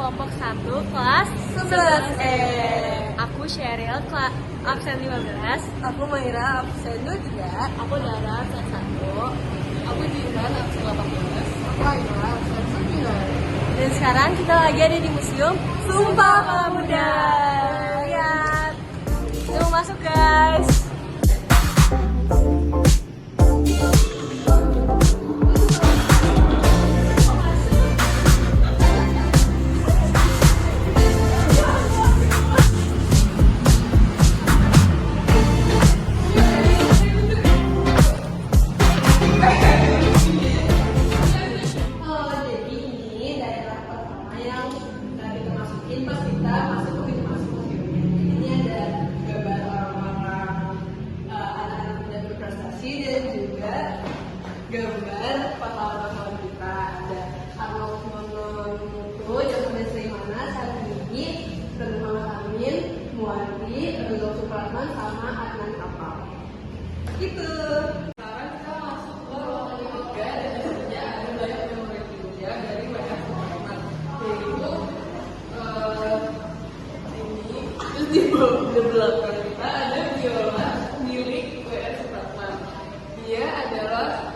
kelompok 1 kelas 11E. Aku Sheryl, absen 15. Aku Maira, absen 23. Aku Dara, absen 1. Aku Jihan, absen 18. Aku Aina, absen 9. Dan sekarang kita lagi ada di Museum Sumpah Pemuda. Lihat, kita mau masuk guys. Gambar pahlawan-pahlawan kita. Ada Arnold Monomoto yang sudah Sreimana saat ini, dan Muhammad Amin, Muwardi, Ridho Supratman, sama Adnan Kapal. Gitu. Sekarang kita masuk ke ruangan yang ketiga, dan di sini ada banyak memori juga dari banyak pengalaman. Yaitu ini, terus di belakang kita ada biola milik W.R. Supratman. Dia adalah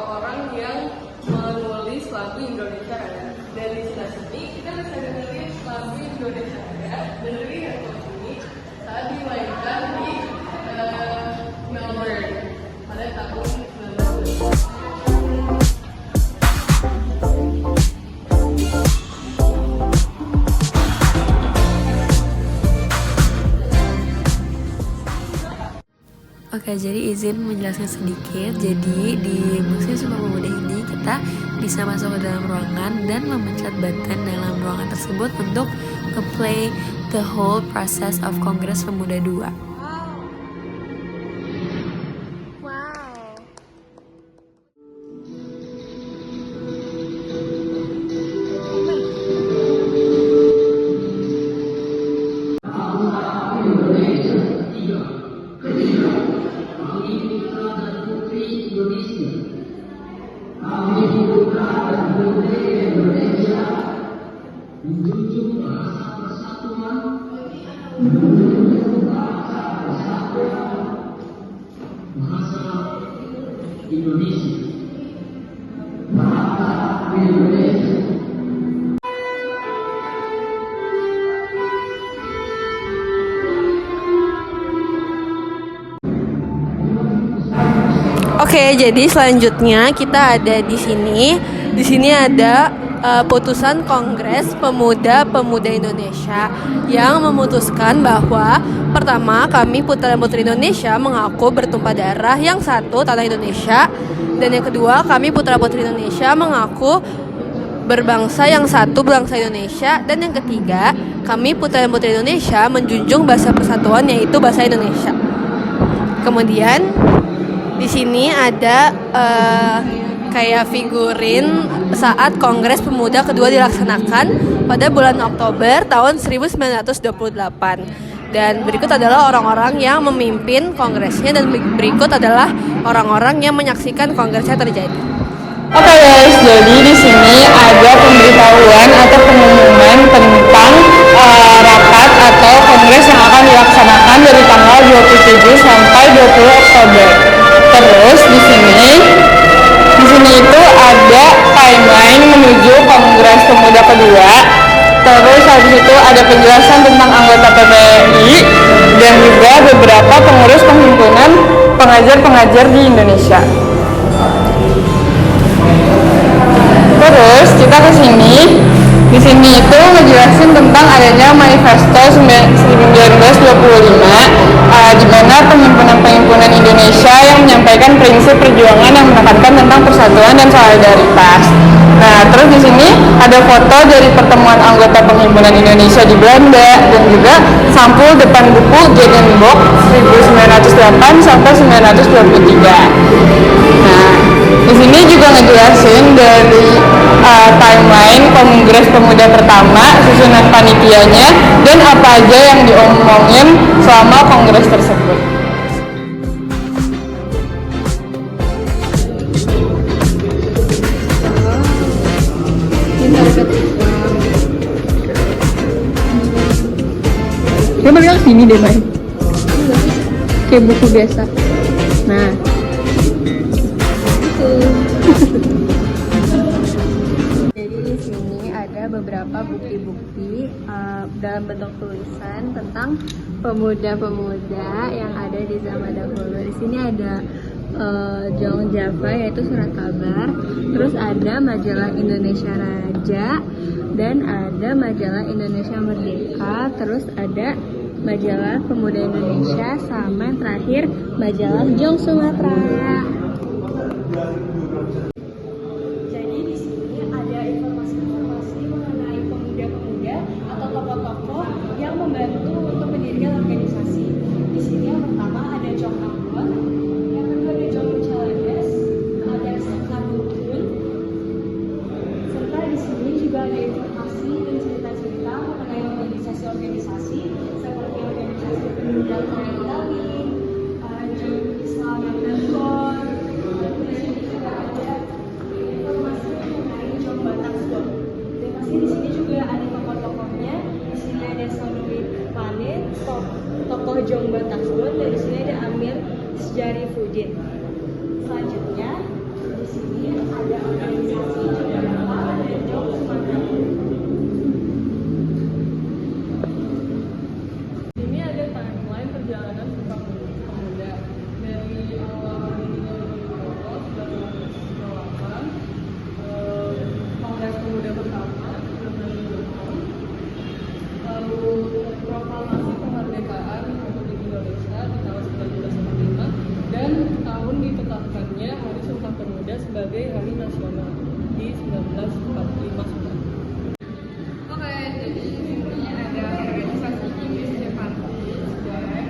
orang yang menulis lagu Indonesia Raya. Dari sebelah sini kita bisa dengerin lagu Indonesia Raya dari handphone ini saat dimainkan di Melbourne pada tahun 1990. Oke, jadi izin menjelaskan sedikit. Jadi di Museum Sumpah Pemuda ini kita bisa masuk ke dalam ruangan dan memencet button dalam ruangan tersebut untuk nge-play the whole process of Kongres Pemuda 2. Oke, jadi selanjutnya kita ada di sini. Di sini ada putusan Kongres Pemuda Indonesia yang memutuskan bahwa pertama, kami putra dan putri Indonesia mengaku bertumpah darah, yang satu tanah Indonesia, dan yang kedua kami putra putri Indonesia mengaku berbangsa, yang satu bangsa Indonesia, dan yang ketiga kami putra dan putri Indonesia menjunjung bahasa persatuan yaitu bahasa Indonesia. Kemudian di sini ada kayak figurin saat Kongres Pemuda kedua dilaksanakan pada bulan Oktober tahun 1928. Dan berikut adalah orang-orang yang memimpin kongresnya, dan berikut adalah orang-orang yang menyaksikan kongresnya terjadi. Oke guys, jadi di sini ada pemberitahuan atau pengumuman tentang rapat atau kongres yang akan dilaksanakan dari tanggal 27 sampai 20 Oktober. Terus di sini itu ada timeline menuju Kongres Pemuda kedua. Terus habis itu ada penjelasan tentang anggota PPI dan juga beberapa pengurus perhimpunan pengajar-pengajar di Indonesia. Terus kita ke sini. Di sini itu ngejelasin tentang adanya manifesto 1925 di mana penghimpunan Indonesia yang menyampaikan prinsip perjuangan yang menekankan tentang persatuan dan solidaritas. Nah, terus di sini ada foto dari pertemuan anggota penghimpunan Indonesia di Belanda dan juga sampul depan buku Gedenboek 1908 sampai 1923. Nah, di sini juga ngejelasin dari timeline Kongres Pemuda pertama, susunan panitianya, dan apa aja yang diomongin selama kongres tersebut. Ya balik ke sini deh, Bay. Kayak buku biasa. Nah. Jadi di sini ada beberapa bukti-bukti dalam bentuk tulisan tentang pemuda-pemuda yang ada di zaman dahulu. Di sini ada Jong Java yaitu surat kabar, terus ada majalah Indonesia Raja, dan ada majalah Indonesia Merdeka, terus ada majalah Pemuda Indonesia, sama yang terakhir majalah Jong Sumatera. Jadi di sini ada informasi-informasi mengenai pemuda-pemuda atau tokoh-tokoh yang membantu untuk mendirikan organisasi. Di sini yang pertama ada Jong Ambon, yang kedua ada Jong Chalades, ada Sekar Bukun, serta di sini juga ada informasi dan cerita-cerita mengenai organisasi-organisasi seperti organisasi pemuda Itali, Jong Islam Network. Di sini juga ada informasi mengenai Jong Bataksko. Dan pasti di sini juga ada tokoh-tokohnya. Di sini ada Sonui Pane, tokoh Jong Bataksko, dan di sini ada Amir Syarifudin. Selanjutnya di sini ada organisasi Jong Java dan Jong Sumatera. Ini ada timeline perjalanan Sumpah Pemuda dari awal Indonesia Lolos 1998, Kongres Pemuda pertama 1945, lalu proklamasi kemerdekaan Republik Indonesia di tahun 1945, dan tahun ditetapkannya Hari Sumpah Pemuda sebagai hari nasional di 1945. Oke, jadi ini ada organisasi Inggris Japanese dan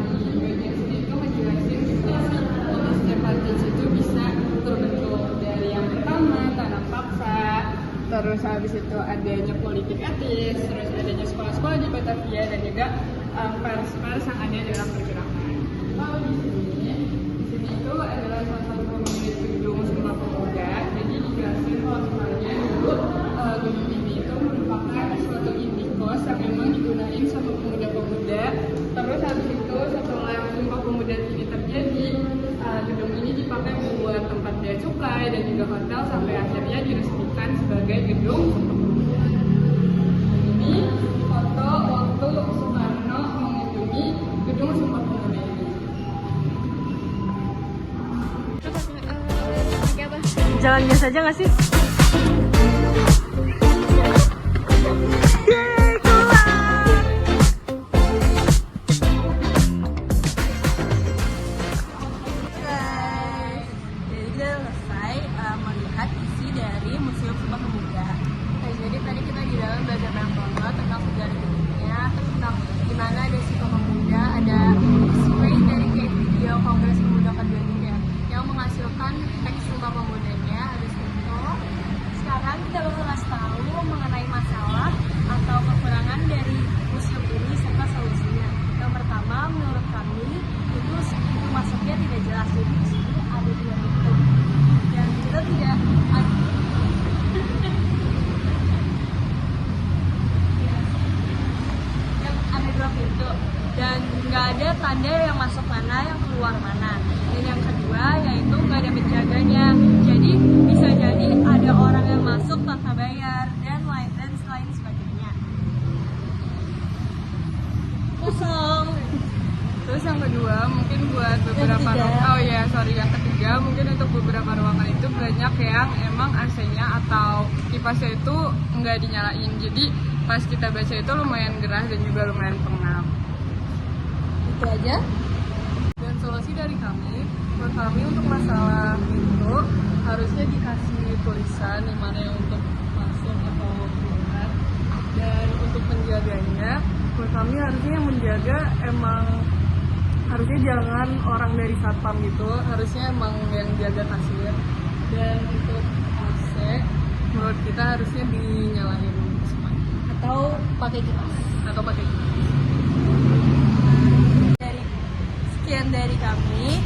di bagian sini itu menjelaskan Inggris Japanese itu bisa terbentuk dari yang pertama tanam paksa, terus habis itu adanya politik etis, terus adanya sekolah-sekolah di Batavia, dan juga pers-pers yang ada dalam pergerakan. Lalu di sini itu adalah salah satu pemilik gedung Sumpah Pemuda. Jadi dijelasin kalau misalnya dulu gedung ini itu merupakan suatu indikos yang memang digunain sama pemuda-pemuda. Terus habis itu setelah Sumpah Pemuda ini terjadi, gedung ini dipakai buat tempat bea cukai dan juga hotel sampai akhirnya diresmikan sebagai gedung Sumpah Pemuda. Ini foto waktu Soekarno mengunjungi gedung Sumpah Pemuda ini. Jalan biasa aja nggak sih? Jadi kita selesai melihat isi dari Museum Sumpah Pemuda. Nah, jadi tadi kita di dalam belajar banyak banget tentang sejarah gedungnya, terus tentang gimana ada Sumpah Pemuda, ada display dari kayak video Kongres Pemuda kedua yang menghasilkan teks Sumpah Pemudanya. Habis itu sekarang kita bakal kasih tahu mengenai masalah atau kekurangan dari museum ini serta solusinya. Yang pertama, menurut kami itu masuknya tidak jelas. Jadi di sini ada dua pintu dan kita tidak ada dua pintu dan nggak ada tanda yang masuk mana, yang keluar mana. Dan yang kedua yaitu nggak ada penjaganya. Jadi bisa jadi ada orang yang masuk tanpa bayar dan lain sebagainya. Kosong. Terus yang kedua mungkin buat beberapa yang ketiga mungkin untuk beberapa ruangan itu banyak yang emang AC-nya atau kipasnya itu nggak dinyalain. Jadi pas kita baca itu lumayan gerah dan juga lumayan pengap. Itu aja. Dan solusi dari kami, menurut kami untuk masalah itu harusnya dikasih tulisan di mana yang untuk masuk atau keluar. Dan untuk penjaganya, menurut kami harusnya yang menjaga emang harusnya jangan orang dari satpam gitu, harusnya emang yang jaga kasir. Dan untuk AC, menurut kita harusnya dinyalain semuanya. Atau pakai kipas. Atau pakai kipas. Sekian dari kami.